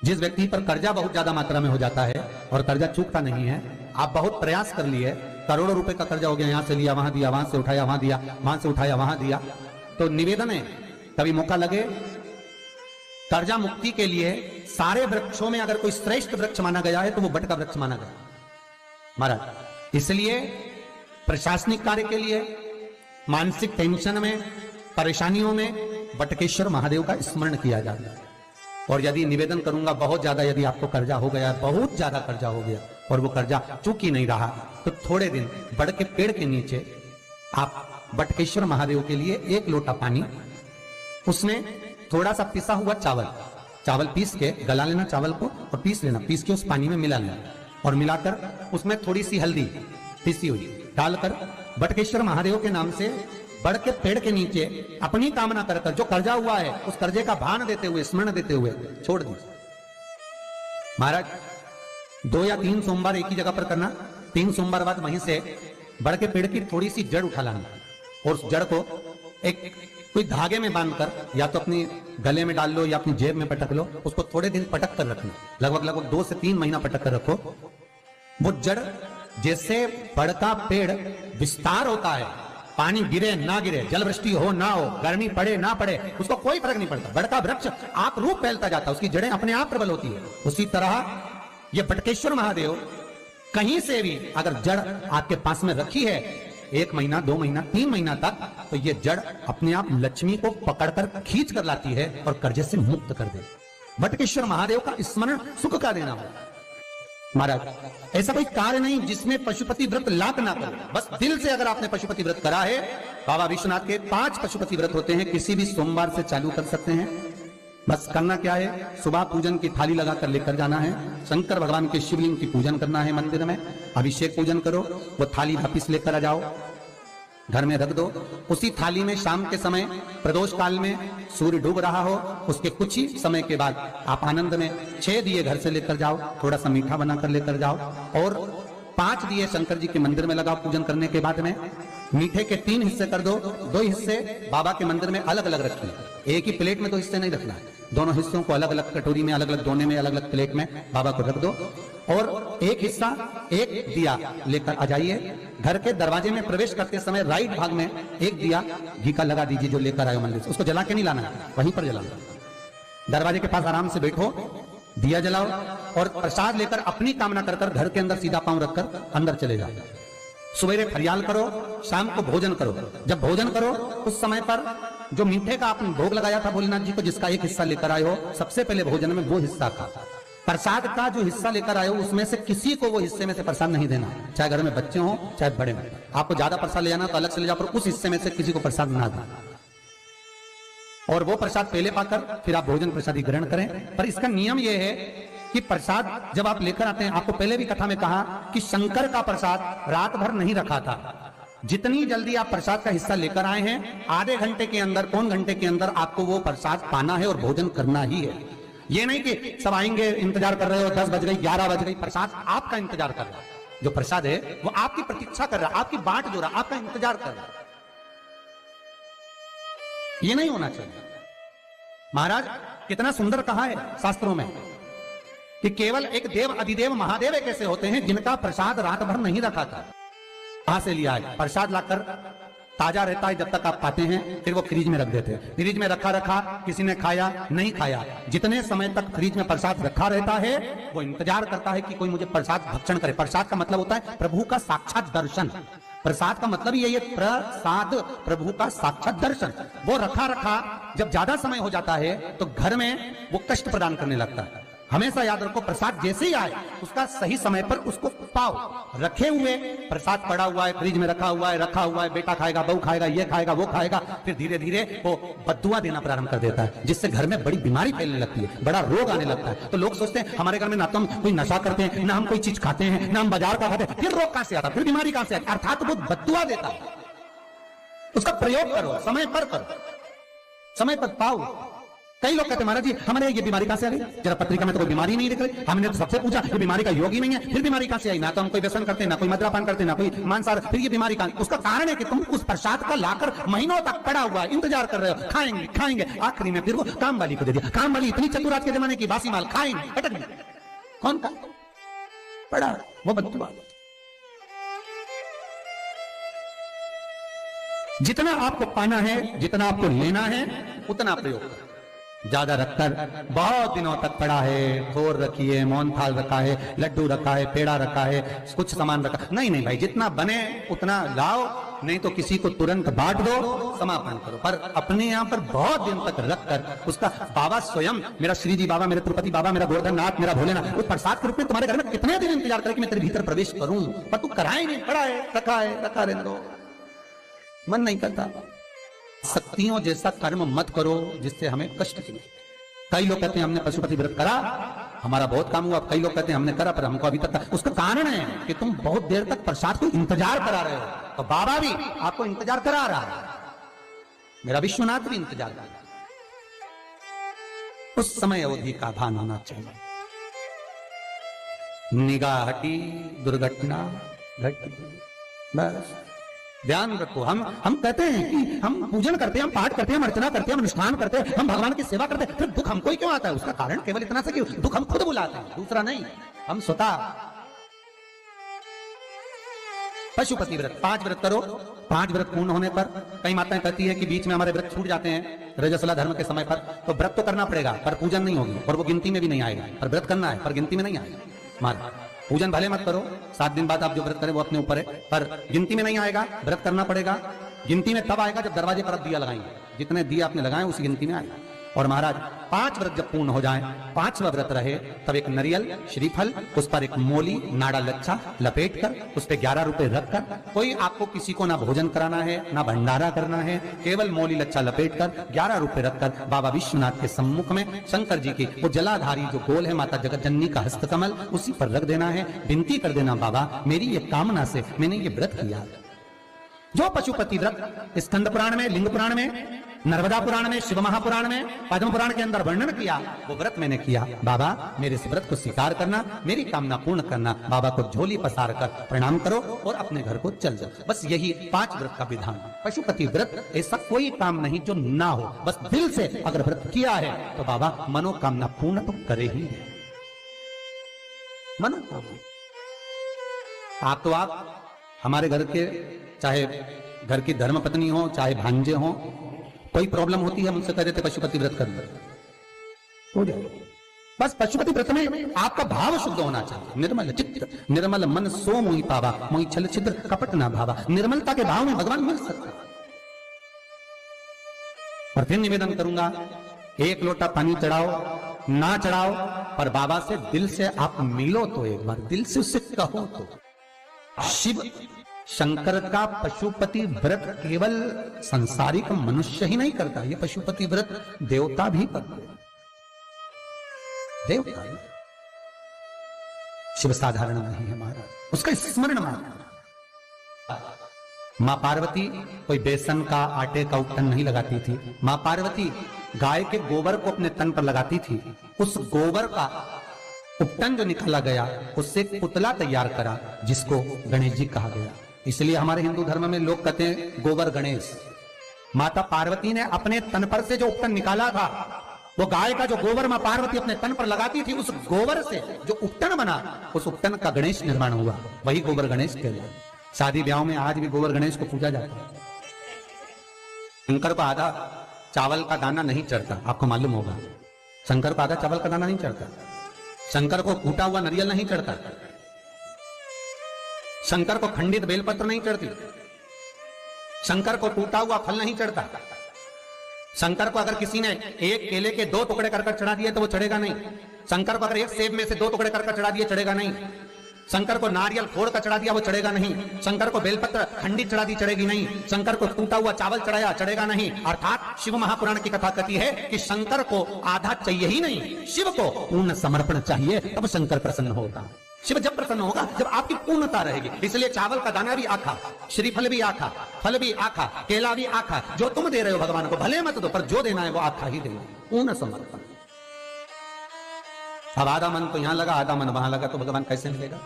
जिस व्यक्ति पर कर्जा बहुत ज्यादा मात्रा में हो जाता है और कर्जा चूकता नहीं है, आप बहुत प्रयास कर लिए, करोड़ों रुपए का कर्जा हो गया, यहां से लिया वहां दिया, वहां से उठाया वहां दिया, वहां से उठाया वहां दिया, तो निवेदन है कभी मौका लगे कर्जा मुक्ति के लिए सारे वृक्षों में अगर कोई श्रेष्ठ वृक्ष माना गया है तो वो बट का वृक्ष माना गया महाराज। इसलिए प्रशासनिक कार्य के लिए, मानसिक टेंशन में, परेशानियों में बटकेश्वर महादेव का स्मरण किया जाता है। और यदि निवेदन करूंगा बहुत ज्यादा, यदि आपको कर्जा हो गया, बहुत ज्यादा कर्जा हो गया और वो कर्जा चूक ही नहीं रहा, तो थोड़े दिन बड़ के पेड़ के नीचे आप बटकेश्वर महादेव के लिए 1 लोटा पानी, उसमें थोड़ा सा पिसा हुआ चावल पीस के गला लेना, चावल को और पीस लेना, पीस के उस पानी में मिला लेना और मिलाकर उसमें थोड़ी सी हल्दी पीसी हुई डालकर बटकेश्वर महादेव के नाम से बड़ के पेड़ के नीचे अपनी कामना कर जो कर्जा हुआ है उस कर्जे का भान देते हुए, स्मरण देते हुए छोड़ दीजिए महाराज। 2 या 3 सोमवार एक ही जगह पर करना, 3 सोमवार बाद वहीं से बड़ के पेड़ की थोड़ी सी जड़ उठा लाना और उस जड़ को एक कोई धागे में बांधकर या तो अपनी गले में डाल लो या अपनी जेब में पटक लो, उसको थोड़े दिन पटक कर रखना, लगभग 2 से 3 महीना पटक कर रखो। वो जड़ जैसे बड़ का पेड़ विस्तार होता है, पानी गिरे ना गिरे, जल वृष्टि हो ना हो, गर्मी पड़े ना पड़े, उसको कोई फर्क नहीं पड़ता, बड़ का वृक्ष आप रूप फैलता जाता है, उसकी जड़ें अपने आप प्रबल होती है। उसी तरह ये बटकेश्वर महादेव कहीं से भी अगर जड़ आपके पास में रखी है 1 महीना, 2 महीना, 3 महीना तक, तो ये जड़ अपने आप लक्ष्मी को पकड़कर खींच कर लाती है और कर्जे से मुक्त कर दे। बटकेश्वर महादेव का स्मरण सुख का देना हो महाराज। ऐसा कोई कार्य नहीं जिसमें पशुपति व्रत लाख ना करो, बस दिल से अगर आपने पशुपति व्रत करा है, बाबा विश्वनाथ के 5 पशुपति व्रत होते हैं, किसी भी सोमवार से चालू कर सकते हैं। बस करना क्या है, सुबह पूजन की थाली लगाकर लेकर जाना है, शंकर भगवान के शिवलिंग की पूजन करना है, मंदिर में अभिषेक पूजन करो, वो थाली वापिस लेकर आ जाओ, घर में रख दो। उसी थाली में शाम के समय प्रदोष काल में सूर्य डूब रहा हो, उसके कुछ ही समय के बाद आप आनंद में 6 दिए घर से लेकर जाओ, थोड़ा सा मीठा बनाकर लेकर जाओ और 5 दिए शंकर जी के मंदिर में लगाओ। पूजन करने के बाद में मीठे के 3 हिस्से कर दो, 2 हिस्से बाबा के मंदिर में अलग अलग रखिए, एक ही प्लेट में 2 हिस्से नहीं रखना है, दोनों हिस्सों को अलग अलग कटोरी में, अलग अलग दोने में, अलग अलग प्लेट में बाबा को रख दो और एक हिस्सा, एक दिया लेकर आ जाइए। घर के दरवाजे में प्रवेश करते समय राइट भाग में एक दिया घी का लगा दीजिए जो लेकर आए मंदिर से, उसको जला के नहीं लाना है, वहीं पर जलाना। दरवाजे के पास आराम से बैठो, दिया जलाओ और प्रसाद लेकर अपनी कामना कर घर के अंदर सीधा पांव रखकर अंदर चले जाओ। सवेरे फरियाल करो, शाम को भोजन करो। जब भोजन करो उस समय पर जो मीठे का आपने भोग लगाया था भोलेनाथ जी को, जिसका एक हिस्सा लेकर आए हो, सबसे पहले भोजन में वो हिस्सा खा। प्रसाद का जो हिस्सा लेकर आए हो उसमें से किसी को वो हिस्से में से प्रसाद नहीं देना, चाहे घर में बच्चे हो चाहे बड़े हो। आपको ज्यादा प्रसाद ले जाना तो अलग से ले जाओ, पर उस हिस्से में से किसी को प्रसाद ना देना और वो प्रसाद पहले पाकर फिर आप भोजन प्रसादी ग्रहण करें। पर इसका नियम यह है कि प्रसाद जब आप लेकर आते हैं, आपको पहले भी कथा में कहा कि शंकर का प्रसाद रात भर नहीं रखा था। जितनी जल्दी आप प्रसाद का हिस्सा लेकर आए हैं, आधे घंटे के अंदर, पौन घंटे के अंदर आपको वो प्रसाद पाना है और भोजन करना ही है। ये नहीं कि सब आएंगे, इंतजार कर रहे हो, 10 बज गई, 11 बज गई, प्रसाद आपका इंतजार कर रहा है। जो प्रसाद है वो आपकी प्रतीक्षा कर रहा है, आपकी बाट जो रहा, आपका इंतजार कर रहा है। ये नहीं होना चाहिए। महाराज कितना सुंदर कहा है शास्त्रों में कि केवल एक देव अधिदेव महादेव एक ऐसे होते हैं जिनका प्रसाद रात भर नहीं रखा था। कहां से लिया है? प्रसाद लाकर ताजा रहता है जब तक आप खाते हैं, फिर वो फ्रिज में रख देते हैं। फ्रिज में रखा किसी ने खाया नहीं खाया, जितने समय तक फ्रिज में प्रसाद रखा रहता है वो इंतजार करता है कि कोई मुझे प्रसाद भक्षण करे। प्रसाद का मतलब होता है प्रभु का साक्षात दर्शन। प्रसाद का मतलब यही है, प्रसाद प्रभु का साक्षात दर्शन। वो रखा जब ज्यादा समय हो जाता है तो घर में वो कष्ट प्रदान करने लगता है। हमेशा याद रखो, प्रसाद जैसे ही आए उसका सही समय पर उसको पाओ। रखे हुए प्रसाद पड़ा हुआ है, फ्रिज में रखा हुआ है, बेटा खाएगा, बहू खाएगा, ये खाएगा, वो खाएगा, फिर धीरे धीरे वो बद्दुआ देना प्रारंभ कर देता है, जिससे घर में बड़ी बीमारी फैलने लगती है, बड़ा रोग आने लगता है। तो लोग सोचते हैं हमारे घर में ना तो हम कोई नशा करते हैं, ना हम कोई चीज खाते हैं, ना हम बाजार का खाते हैं, फिर रोग कहां से आता, फिर बीमारी कहां से आती? अर्थात वो बद्दुआ देता है। उसका प्रयोग करो, समय पर करो, समय पर पाओ। कई लोग कहते महाराज जी हमारे ये बीमारी कहां से आ गई, जरा पत्रिका में तो कोई बीमारी नहीं दिख रही, हमने तो सबसे पूछा ये बीमारी का योग ही नहीं है, फिर बीमारी कहां से आई, ना तो हम कोई व्यसन करते, ना कोई मद्रापान करते, ना कोई मांसाहार, फिर ये बीमारी कहां। उसका कारण है कि तुम उस प्रसाद का लाकर महीनों तक पड़ा हुआ इंतजार कर रहे हो, खाएंगे खाएंगे, आखिरी में फिर वो काम वाली को दे दिया। काम वाली इतनी चतुर आज के जमाने की, बासी माल खाएंगे अटक गई, कौन का पड़ा वो बदुआ। जितना आपको पाना है, जितना आपको लेना है, उतना प्रयोग करो। ज्यादा रखकर बहुत दिनों तक पड़ा है, थोर रखी है, मौन थाल रखा है, लड्डू रखा है, पेड़ा रखा है, कुछ सामान रखा, नहीं नहीं भाई, जितना बने उतना लाओ, नहीं तो किसी को तुरंत बांट दो, समापन करो। पर अपने यहाँ पर बहुत दिन तक रखकर उसका बाबा स्वयं, मेरा श्री जी बाबा, मेरे तिरुपति बाबा, मेरा गोवर्धन नाथ, मेरा भोलेनाथ, उस प्रसाद के रूप में तुम्हारे घर में कितने दिन इंतजार करे कि मैं तेरे भीतर प्रवेश करूं, पर तू कराए नहीं, पड़ा है, रखा रहने दो, मन नहीं करता। शक्तियों जैसा कर्म मत करो जिससे हमें कष्ट मिले। कई लोग कहते हैं हमने पशुपति व्रत करा, हमारा बहुत काम हुआ, कई लोग कहते हैं हमने करा पर हमको अभी तक, उसका कारण है कि तुम बहुत देर तक प्रसाद को इंतजार करा रहे हो, तो बाबा भी आपको इंतजार करा रहा है, मेरा विश्वनाथ भी इंतजार कर रहा है। उस समय अवधि का भान होना चाहिए। निगाह हटी, दुर्घटना घटी, बस ध्यान रखो। हम कहते हैं कि हम पूजन करते हैं, हम पाठ करते हैं, हम अर्चना करते हैं, हम अनुष्ठान करते हैं, हम भगवान की सेवा करते हैं, फिर दुख हमको ही क्यों आता है? उसका कारण केवल इतना सा कि दुख हम खुद बुलाते हैं, दूसरा नहीं। हम स्वतः पशुपति व्रत 5 व्रत करो। 5 व्रत पूर्ण होने पर कई माताएं कहती है कि बीच में हमारे व्रत छूट जाते हैं रजस्वला धर्म के समय पर, तो व्रत तो करना पड़ेगा पर पूजन नहीं होगी, और वो गिनती में भी नहीं आएगा। पर व्रत करना है पर गिनती में नहीं आएगा। मार पूजन भले मत करो, 7 दिन बाद आप जो व्रत करें वो अपने ऊपर है, पर गिनती में नहीं आएगा। व्रत करना पड़ेगा। गिनती में तब आएगा जब दरवाजे पर आप दिया लगाएंगे, जितने दिया आपने लगाए उसी गिनती में आएगा। और महाराज 5 व्रत जब पूर्ण हो जाए, 5वां व्रत रहे, तब एक नरियल श्रीफल, उस पर एक मोली नाड़ा लच्छा लपेट कर, उस पर 11 रुपए रखकर, कोई आपको किसी को ना भोजन कराना है ना भंडारा करना है, केवल मोली लच्छा लपेट कर 11 रुपए रखकर बाबा विश्वनाथ के सम्मुख में शंकर जी की वो जलाधारी जो गोल है माता जगत जननी का हस्तकमल, उसी पर रख देना है। विनती कर देना, बाबा मेरी ये कामना से मैंने ये व्रत किया। जो पशुपति व्रत स्कंद पुराण में, लिंग पुराण में, नर्मदा पुराण में, शिव महापुराण में, पद्म पुराण के अंदर वर्णन किया, वो व्रत मैंने किया। बाबा मेरे इस व्रत को स्वीकार करना, मेरी कामना पूर्ण करना। बाबा को झोली पसार कर प्रणाम करो और अपने घर को चल जाओ। बस यही 5 व्रत का विधान। पशुपति व्रत ऐसा कोई काम नहीं जो ना हो, बस दिल से अगर व्रत किया है तो बाबा मनोकामना पूर्ण तो करे ही है। मनोकामना आप हमारे घर के, चाहे घर की धर्मपत्नी हो, चाहे भांजे हो, कोई प्रॉब्लम होती है हम उनसे कह देते पशुपति व्रत कर हो जाए। बस पशुपति व्रत में आपका भाव शुद्ध होना चाहिए। निर्मल चित्त निर्मल मन सो मोहि पावा, मोहि छल छिद्र कपट ना भावा। निर्मलता के भाव में भगवान मिल सकता है। और फिर निवेदन करूंगा, 1 लोटा पानी चढ़ाओ ना चढ़ाओ, पर बाबा से दिल से आप मिलो तो एक बार, दिल से उससे कहो तो। शिव शंकर का पशुपति व्रत केवल संसारिक मनुष्य ही नहीं करता, ये पशुपति व्रत देवता भी करते। देवता शिव साधारण नहीं है महाराज, उसका स्मरण मात्र। मां पार्वती कोई बेसन का, आटे का उपटन नहीं लगाती थी। मां पार्वती गाय के गोबर को अपने तन पर लगाती थी। उस गोबर का उपटन जो निकाला गया, उससे एक पुतला तैयार करा जिसको गणेश जी कहा गया। इसलिए हमारे हिंदू धर्म में लोग कहते हैं गोबर गणेश। माता पार्वती ने अपने तन पर से जो उपटन निकाला था, वो गाय का जो गोबर मां पार्वती अपने तन पर लगाती थी, उस गोबर से जो उपटन बना, उस उपटन का गणेश निर्माण हुआ। वही गोबर गणेश कहलाता। शादी ब्याह में आज भी गोबर गणेश को पूजा जाता है। शंकर को आधा चावल का दाना नहीं चढ़ता, आपको मालूम होगा। शंकर को आधा चावल का दाना नहीं चढ़ता। शंकर को कूटा हुआ नारियल नहीं चढ़ता। शंकर को खंडित बेलपत्र नहीं चढ़ती। शंकर को टूटा हुआ फल नहीं चढ़ता। शंकर को अगर किसी ने एक केले के 2 टुकड़े कर चढ़ा दिए तो वो चढ़ेगा नहीं। शंकर को अगर एक सेब में से 2 टुकड़े कर चढ़ा दिए चढ़ेगा नहीं। शंकर को नारियल फोड़ कर चढ़ा दिया वो चढ़ेगा नहीं। शंकर को बेलपत्र खंडित चढ़ा दी चढ़ेगी नहीं। शंकर को टूटा हुआ चावल चढ़ाया चढ़ेगा नहीं। अर्थात शिव महापुराण की कथा कहती है कि शंकर को आधा चाहिए ही नहीं, शिव को पूर्ण समर्पण चाहिए, तब शंकर प्रसन्न होगा। शिव जब प्रसन्न होगा जब आपकी पूर्णता रहेगी। इसलिए चावल का दाना भी आखा, श्रीफल भी आखा, फल भी आखा, केला भी आखा। जो तुम दे रहे हो भगवान को भले मत दो, पर जो देना है वो आखा ही देना। पूर्ण समर्पण। अब आधा मन तो यहां लगा, आधा मन वहां लगा, तो भगवान कैसे मिलेगा?